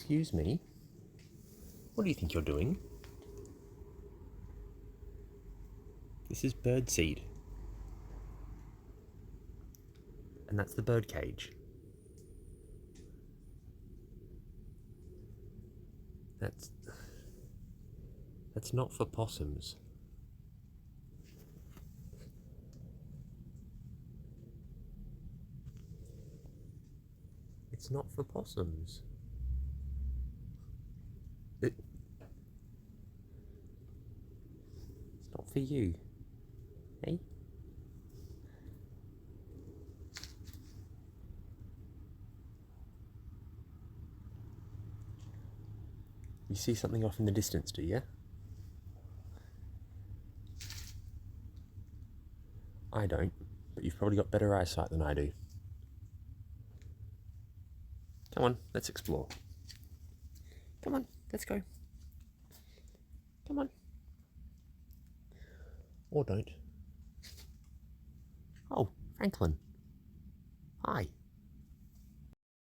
Excuse me? What do you think you're doing? This is birdseed. And that's the bird cage. That's not for possums. It's not for possums. It's not for you. Hey? You see something off in the distance, do you? I don't, but you've probably got better eyesight than I do. Come on, let's explore. Come on, let's go. Come on. Or don't. Oh, Franklin. Hi.